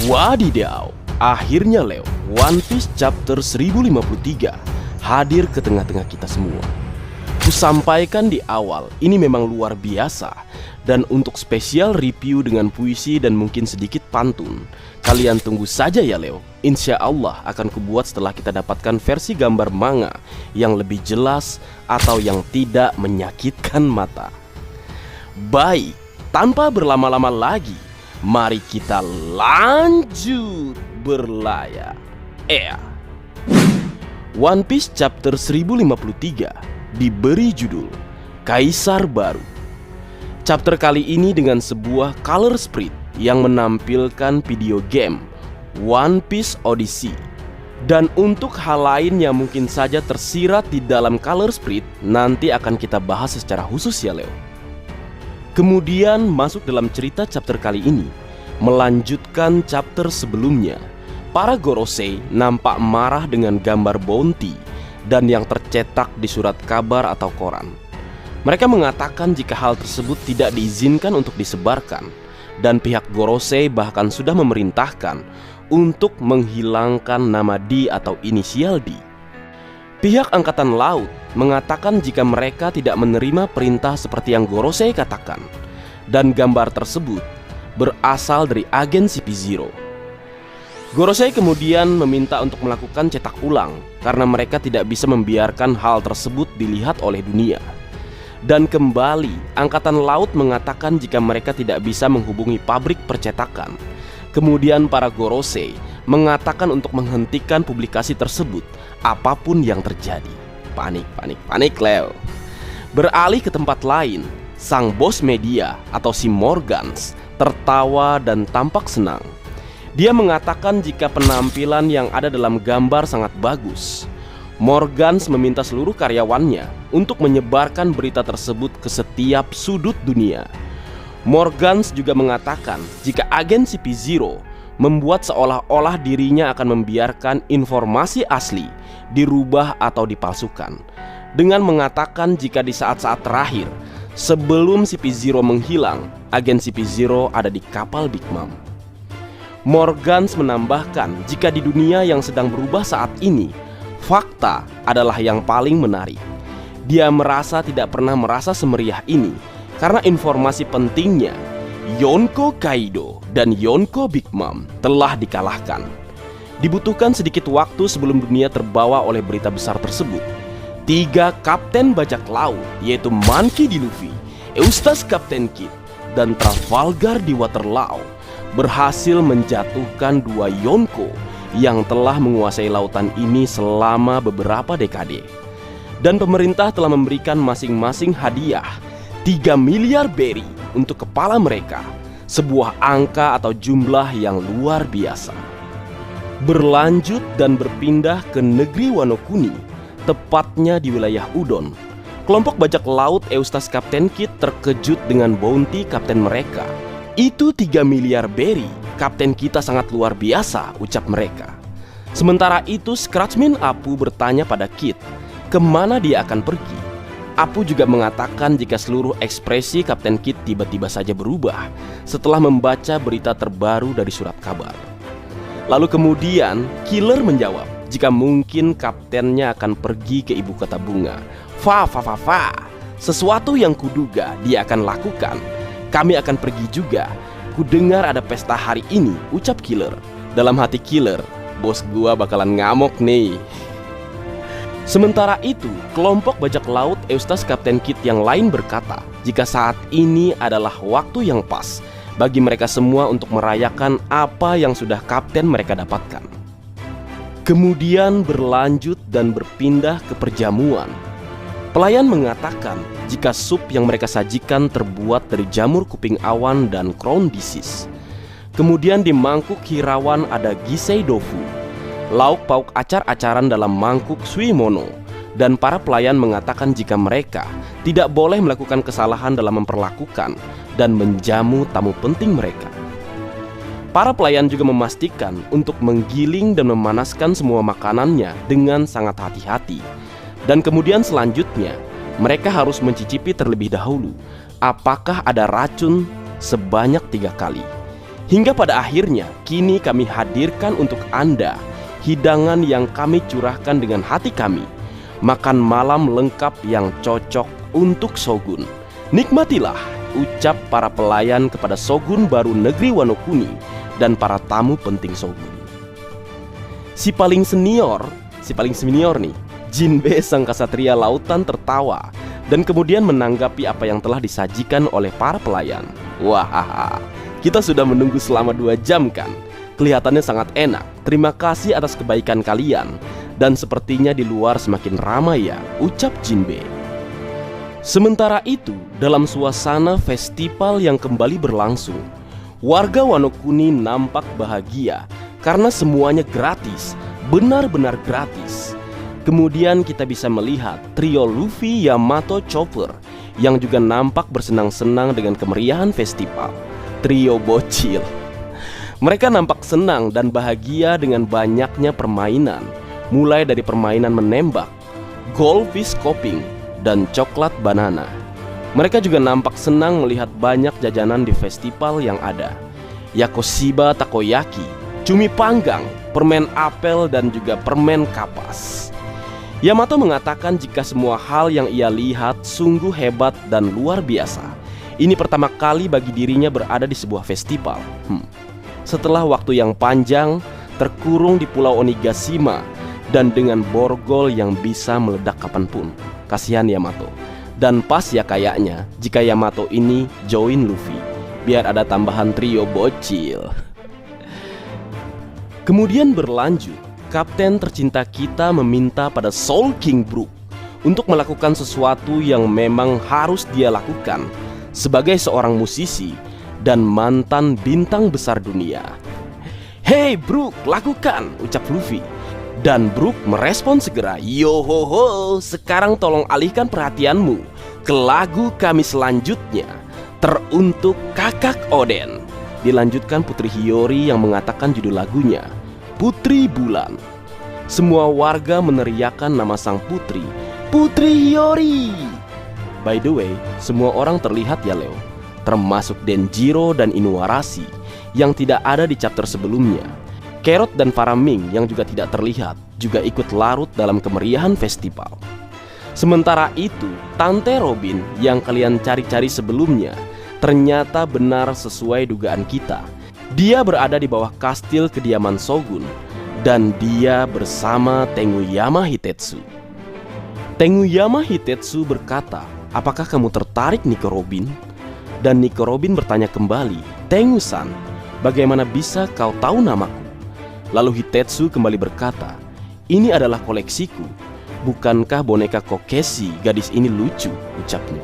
Wadidaw, akhirnya Leo, One Piece chapter 1053 hadir ke tengah-tengah kita semua. Kusampaikan di awal, ini memang luar biasa. Dan untuk spesial review dengan puisi dan mungkin sedikit pantun, kalian tunggu saja ya Leo. Insya Allah akan kubuat setelah kita dapatkan versi gambar manga yang lebih jelas atau yang tidak menyakitkan mata. Baik, tanpa berlama-lama lagi, mari kita lanjut berlayar. One Piece chapter 1053 diberi judul Kaisar Baru. Chapter kali ini dengan sebuah color sprite yang menampilkan video game One Piece Odyssey. Dan untuk hal lain yang mungkin saja tersirat di dalam color sprite nanti akan kita bahas secara khusus ya Leo. Kemudian masuk dalam cerita chapter kali ini, melanjutkan chapter sebelumnya. Para Gorosei nampak marah dengan gambar bounty dan yang tercetak di surat kabar atau koran. Mereka mengatakan jika hal tersebut tidak diizinkan untuk disebarkan, dan pihak Gorosei bahkan sudah memerintahkan untuk menghilangkan nama D atau inisial D. Pihak Angkatan Laut mengatakan jika mereka tidak menerima perintah seperti yang Gorosei katakan, dan gambar tersebut berasal dari agen CP0. Gorosei kemudian meminta untuk melakukan cetak ulang karena mereka tidak bisa membiarkan hal tersebut dilihat oleh dunia. Dan kembali, Angkatan Laut mengatakan jika mereka tidak bisa menghubungi pabrik percetakan. Kemudian para Gorosei mengatakan untuk menghentikan publikasi tersebut apapun yang terjadi. Panik Leo. Beralih ke tempat lain, sang bos media atau si Morgans tertawa dan tampak senang. Dia mengatakan jika penampilan yang ada dalam gambar sangat bagus. Morgans meminta seluruh karyawannya untuk menyebarkan berita tersebut ke setiap sudut dunia. Morgans juga mengatakan jika agen CP0 membuat seolah-olah dirinya akan membiarkan informasi asli dirubah atau dipalsukan, dengan mengatakan jika di saat-saat terakhir sebelum CP0 menghilang, agen CP0 ada di kapal Big Mom. Morgans menambahkan jika di dunia yang sedang berubah saat ini, fakta adalah yang paling menarik. Dia merasa tidak pernah merasa semeriah ini karena informasi pentingnya, Yonko Kaido dan Yonko Big Mom telah dikalahkan. Dibutuhkan sedikit waktu sebelum dunia terbawa oleh berita besar tersebut. 3 kapten bajak laut yaitu Monkey D. Luffy, Eustace Kapten Kid, dan Trafalgar di Waterloo berhasil menjatuhkan 2 Yonko yang telah menguasai lautan ini selama beberapa dekade. Dan pemerintah telah memberikan masing-masing hadiah 3 miliar berry untuk kepala mereka, sebuah angka atau jumlah yang luar biasa. Berlanjut dan berpindah ke negeri Wano Kuni, tepatnya di wilayah Udon. Kelompok bajak laut Eustace Kapten Kid terkejut dengan bounty kapten mereka. Itu 3 miliar berry, kapten kita sangat luar biasa, ucap mereka. Sementara itu Scratchman Apu bertanya pada Kid, kemana dia akan pergi. Apu juga mengatakan jika seluruh ekspresi Kapten Kid tiba-tiba saja berubah setelah membaca berita terbaru dari surat kabar. Lalu kemudian Killer menjawab jika mungkin kaptennya akan pergi ke ibu kota bunga. Fa, sesuatu yang kuduga dia akan lakukan. Kami akan pergi juga. Kudengar ada pesta hari ini, ucap Killer. Dalam hati Killer, bos gua bakalan ngamuk nih. Sementara itu, kelompok bajak laut Eustace Kapten Kid yang lain berkata jika saat ini adalah waktu yang pas bagi mereka semua untuk merayakan apa yang sudah kapten mereka dapatkan. Kemudian berlanjut dan berpindah ke perjamuan. Pelayan mengatakan jika sup yang mereka sajikan terbuat dari jamur kuping awan dan crown disease. Kemudian di mangkuk hirawan ada gisei dofu, lauk pauk acar-acaran dalam mangkuk suimono. Dan para pelayan mengatakan jika mereka tidak boleh melakukan kesalahan dalam memperlakukan dan menjamu tamu penting mereka. Para pelayan juga memastikan untuk menggiling dan memanaskan semua makanannya dengan sangat hati-hati. Dan kemudian selanjutnya mereka harus mencicipi terlebih dahulu apakah ada racun sebanyak 3 kali. Hingga pada akhirnya, kini kami hadirkan untuk Anda hidangan yang kami curahkan dengan hati kami. Makan malam lengkap yang cocok untuk Shogun. Nikmatilah, ucap para pelayan kepada Shogun baru negeri Wano Kuni dan para tamu penting Shogun. Si paling senior nih, Jinbe sang kasatria lautan tertawa dan kemudian menanggapi apa yang telah disajikan oleh para pelayan. Wah, kita sudah menunggu selama 2 jam kan? Kelihatannya sangat enak. Terima kasih atas kebaikan kalian. Dan sepertinya di luar semakin ramai ya, ucap Jinbe. Sementara itu, dalam suasana festival yang kembali berlangsung, warga Wano Kuni nampak bahagia karena semuanya gratis, benar-benar gratis. Kemudian kita bisa melihat trio Luffy, Yamato, Chopper yang juga nampak bersenang-senang dengan kemeriahan festival. Trio bocil. Mereka nampak senang dan bahagia dengan banyaknya permainan, mulai dari permainan menembak, goldfish coping, dan coklat banana. Mereka juga nampak senang melihat banyak jajanan di festival yang ada. Yakoshiba takoyaki, cumi panggang, permen apel, dan juga permen kapas. Yamato mengatakan jika semua hal yang ia lihat sungguh hebat dan luar biasa. Ini pertama kali bagi dirinya berada di sebuah festival. Setelah waktu yang panjang terkurung di Pulau Onigashima dan dengan borgol yang bisa meledak kapanpun. Kasihan Yamato. Dan pas ya kayaknya jika Yamato ini join Luffy, biar ada tambahan trio bocil. Kemudian berlanjut, kapten tercinta kita meminta pada Soul King Brook untuk melakukan sesuatu yang memang harus dia lakukan sebagai seorang musisi dan mantan bintang besar dunia. "Hei Brook, lakukan," ucap Luffy. Dan Brook merespon segera, "Yohoho, sekarang tolong alihkan perhatianmu ke lagu kami selanjutnya, teruntuk Kakak Oden." Dilanjutkan Putri Hiyori yang mengatakan judul lagunya, Putri Bulan. Semua warga meneriakkan nama sang putri, Putri Hiyori. By the way, semua orang terlihat ya Leo, termasuk Denjiro dan Inuarashi yang tidak ada di chapter sebelumnya. Carrot dan Faraming yang juga tidak terlihat juga ikut larut dalam kemeriahan festival. Sementara itu, Tante Robin yang kalian cari-cari sebelumnya ternyata benar sesuai dugaan kita. Dia berada di bawah kastil kediaman Shogun dan dia bersama Tenguyama Hitetsu. Tenguyama Hitetsu berkata, "Apakah kamu tertarik, Nico Robin?" Dan Nico Robin bertanya kembali, "Tengu-san, bagaimana bisa kau tahu namaku?" Lalu Hitetsu kembali berkata, "Ini adalah koleksiku. Bukankah boneka Kokeshi gadis ini lucu?" ucapnya.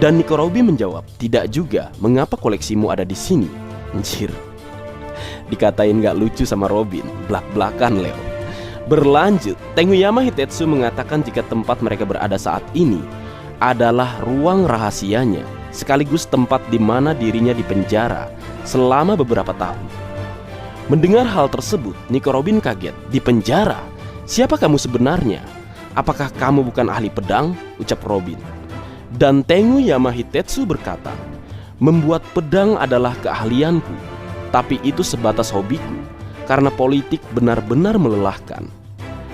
Dan Nico Robin menjawab, "Tidak juga, mengapa koleksimu ada di sini?" Anjir, dikatain gak lucu sama Robin, blak-blakan Leo. Berlanjut, Tenguyama Hitetsu mengatakan jika tempat mereka berada saat ini adalah ruang rahasianya, sekaligus tempat di mana dirinya dipenjara selama beberapa tahun. Mendengar hal tersebut, Nico Robin kaget. "Dipenjara? Siapa kamu sebenarnya? Apakah kamu bukan ahli pedang?" ucap Robin. Dan Tenguyama Hitetsu berkata, "Membuat pedang adalah keahlianku, tapi itu sebatas hobiku, karena politik benar-benar melelahkan.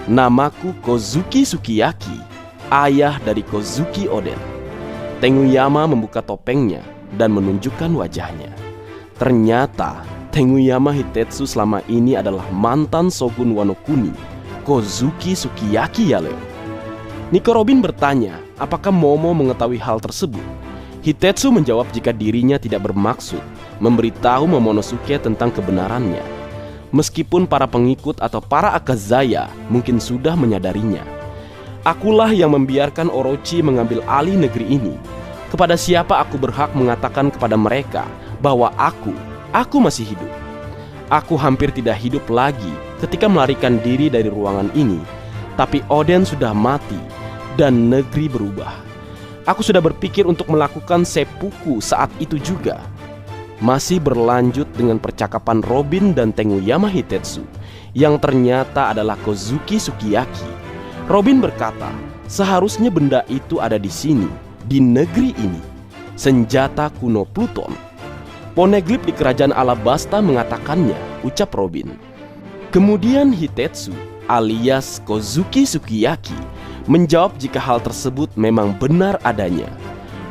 Namaku Kozuki Sukiyaki, ayah dari Kozuki Oden." Tenguyama membuka topengnya dan menunjukkan wajahnya. Ternyata Tenguyama Hitetsu selama ini adalah mantan Shogun Wano Kuni, Kozuki Sukiyaki ya Leo. Nico Robin bertanya, apakah Momo mengetahui hal tersebut? Hitetsu menjawab jika dirinya tidak bermaksud memberitahu Momonosuke tentang kebenarannya, meskipun para pengikut atau para Akazaya mungkin sudah menyadarinya. "Akulah yang membiarkan Orochi mengambil alih negeri ini. Kepada siapa aku berhak mengatakan kepada mereka bahwa aku masih hidup? Aku hampir tidak hidup lagi ketika melarikan diri dari ruangan ini, tapi Oden sudah mati dan negeri berubah. Aku sudah berpikir untuk melakukan seppuku saat itu juga." Masih berlanjut dengan percakapan Robin dan Tenguyama Hitetsu yang ternyata adalah Kozuki Sukiyaki. Robin berkata, "Seharusnya benda itu ada di sini, di negeri ini. Senjata kuno Pluton." Poneglyph di kerajaan Alabasta mengatakannya, ucap Robin. Kemudian Hitetsu alias Kozuki Sukiyaki menjawab jika hal tersebut memang benar adanya.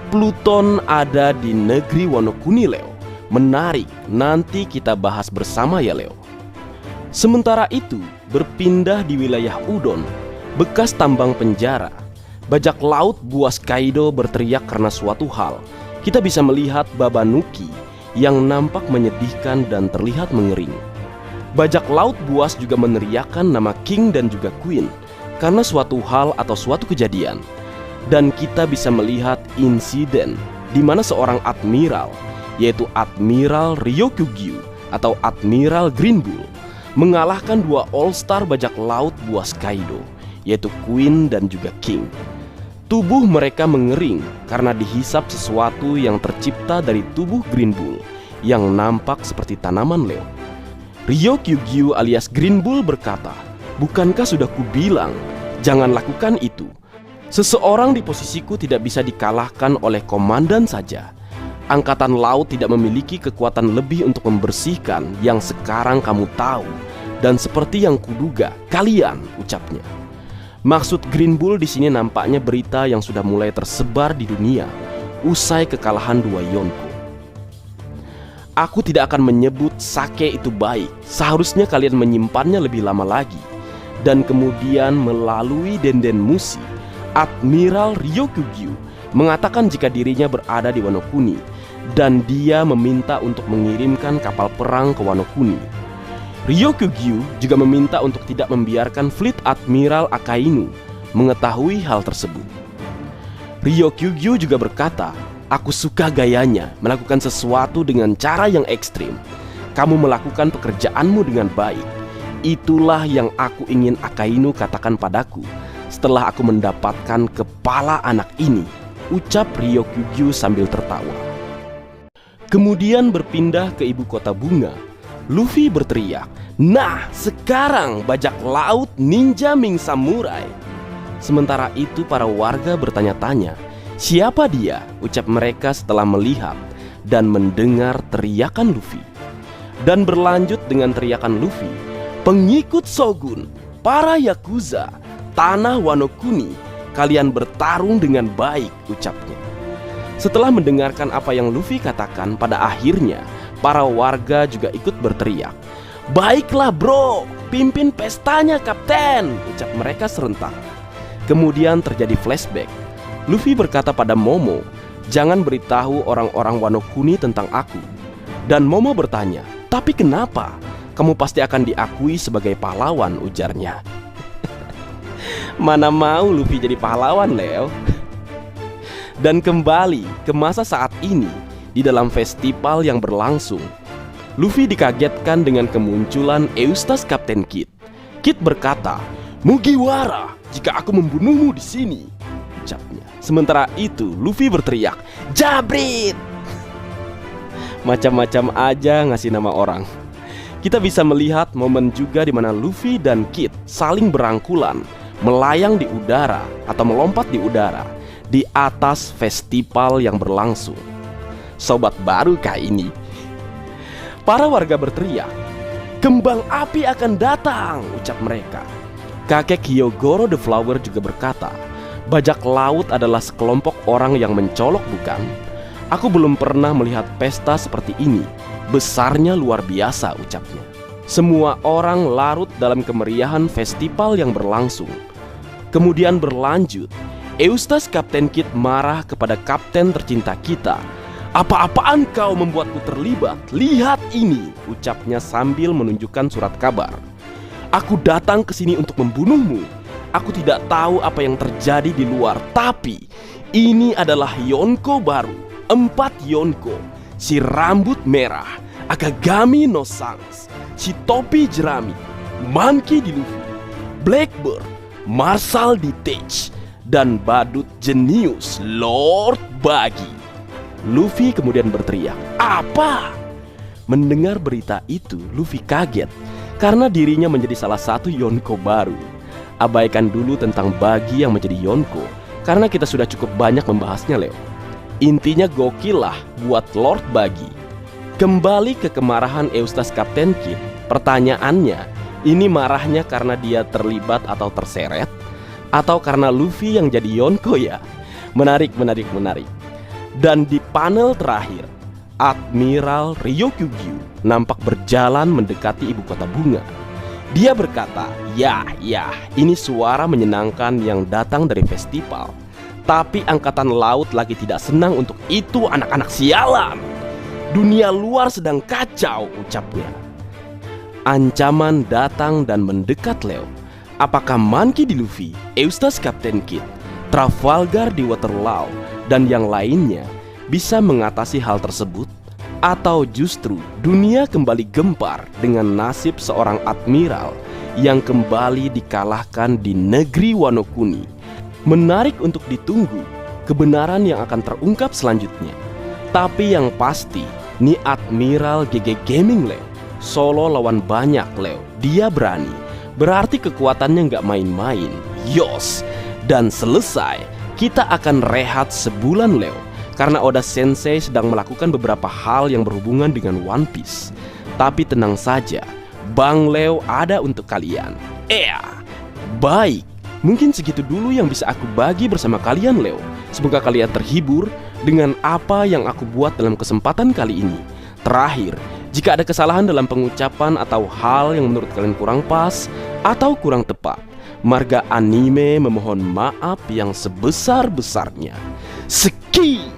Pluton ada di negeri Wano Kuni, Leo. Menarik, nanti kita bahas bersama ya, Leo. Sementara itu, berpindah di wilayah Udon, bekas tambang penjara. Bajak laut buas Kaido berteriak karena suatu hal. Kita bisa melihat Babanuki yang nampak menyedihkan dan terlihat mengering. Bajak laut buas juga meneriakkan nama King dan juga Queen karena suatu hal atau suatu kejadian. Dan kita bisa melihat insiden di mana seorang admiral, yaitu Admiral Ryokugyu atau Admiral Green Bull, mengalahkan dua all-star bajak laut buas Kaido, yaitu Queen dan juga King. Tubuh mereka mengering karena dihisap sesuatu yang tercipta dari tubuh Green Bull yang nampak seperti tanaman, Leo. Ryokugyu alias Green Bull berkata, "Bukankah sudah kubilang, jangan lakukan itu. Seseorang di posisiku tidak bisa dikalahkan oleh komandan saja. Angkatan laut tidak memiliki kekuatan lebih untuk membersihkan yang sekarang kamu tahu. Dan seperti yang kuduga, kalian," ucapnya. Maksud Green Bull di sini nampaknya berita yang sudah mulai tersebar di dunia usai kekalahan dua Yonko. "Aku tidak akan menyebut sake itu baik. Seharusnya kalian menyimpannya lebih lama lagi." Dan kemudian melalui Denden Mushi, Admiral Ryokugyu mengatakan jika dirinya berada di Wano Kuni dan dia meminta untuk mengirimkan kapal perang ke Wano Kuni. Ryokugyu juga meminta untuk tidak membiarkan fleet Admiral Akainu mengetahui hal tersebut. Ryokugyu juga berkata, "Aku suka gayanya melakukan sesuatu dengan cara yang ekstrim. Kamu melakukan pekerjaanmu dengan baik. Itulah yang aku ingin Akainu katakan padaku setelah aku mendapatkan kepala anak ini," ucap Ryokugyu sambil tertawa. Kemudian berpindah ke ibu kota bunga. Luffy berteriak, "Nah, sekarang bajak laut ninja Ming Samurai." Sementara itu para warga bertanya-tanya, "Siapa dia?" ucap mereka setelah melihat dan mendengar teriakan Luffy. Dan berlanjut dengan teriakan Luffy, "Pengikut Shogun, para Yakuza, tanah Wano Kuni, kalian bertarung dengan baik," ucapnya. Setelah mendengarkan apa yang Luffy katakan, pada akhirnya para warga juga ikut berteriak, "Baiklah bro, pimpin pestanya kapten," ucap mereka serentak. Kemudian terjadi flashback. Luffy berkata pada Momo, "Jangan beritahu orang-orang Wano Kuni tentang aku." Dan Momo bertanya, "Tapi kenapa? Kamu pasti akan diakui sebagai pahlawan," ujarnya. Mana mau Luffy jadi pahlawan, Leo? Dan kembali ke masa saat ini, di dalam festival yang berlangsung, Luffy dikagetkan dengan kemunculan Eustace Kapten Kid. Kid berkata, "Mugiwara, jika aku membunuhmu di sini," ucapnya. Sementara itu Luffy berteriak, "Jabrit!" Macam-macam aja ngasih nama orang. Kita bisa melihat momen juga di mana Luffy dan Kid saling berangkulan, melayang di udara atau melompat di udara di atas festival yang berlangsung. Sobat baru kah ini? Para warga berteriak, "Kembang api akan datang," ucap mereka. Kakek Hyogoro the Flower juga berkata, "Bajak laut adalah sekelompok orang yang mencolok, bukan? Aku belum pernah melihat pesta seperti ini. Besarnya luar biasa," ucapnya. Semua orang larut dalam kemeriahan festival yang berlangsung. Kemudian berlanjut, Eustace Kapten Kid marah kepada kapten tercinta kita. "Apa-apaan kau membuatku terlibat? Lihat ini," ucapnya sambil menunjukkan surat kabar. "Aku datang ke sini untuk membunuhmu. Aku tidak tahu apa yang terjadi di luar, tapi ini adalah Yonko baru, 4 Yonko, si rambut merah, Akagami no Sans, si topi jerami, Monkey D. Luffy, Blackbird, Marshal D. Tech, dan badut jenius Lord Buggy." Luffy kemudian berteriak, "Apa?" Mendengar berita itu, Luffy kaget karena dirinya menjadi salah satu Yonko baru. Abaikan dulu tentang Buggy yang menjadi Yonko karena kita sudah cukup banyak membahasnya, Leo. Intinya gokil lah buat Lord Buggy. Kembali ke kemarahan Eustace Kapten Kidd. Pertanyaannya, ini marahnya karena dia terlibat atau terseret, atau karena Luffy yang jadi Yonko ya? Menarik. Dan di panel terakhir, Admiral Ryokugyu nampak berjalan mendekati ibu kota bunga. Dia berkata, ya, ini suara menyenangkan yang datang dari festival. Tapi angkatan laut lagi tidak senang untuk itu, anak-anak sialan. Dunia luar sedang kacau, ucapnya. Ancaman datang dan mendekat Leo. Apakah Monkey D. Luffy, Eustace Kapten Kidd, Trafalgar di Waterloo, dan yang lainnya bisa mengatasi hal tersebut? Atau justru dunia kembali gempar dengan nasib seorang admiral yang kembali dikalahkan di negeri Wano Kuni? Menarik untuk ditunggu kebenaran yang akan terungkap selanjutnya. Tapi yang pasti, nih Admiral GG Gaming Leo, solo lawan banyak Leo. Dia berani, berarti kekuatannya nggak main-main. Yos. Dan selesai, kita akan rehat sebulan Leo, karena Oda Sensei sedang melakukan beberapa hal yang berhubungan dengan One Piece. Tapi tenang saja, Bang Leo ada untuk kalian. Baik, mungkin segitu dulu yang bisa aku bagi bersama kalian Leo. Semoga kalian terhibur dengan apa yang aku buat dalam kesempatan kali ini. Terakhir, jika ada kesalahan dalam pengucapan atau hal yang menurut kalian kurang pas atau kurang tepat, Marga Anime memohon maaf yang sebesar-besarnya. Sekian.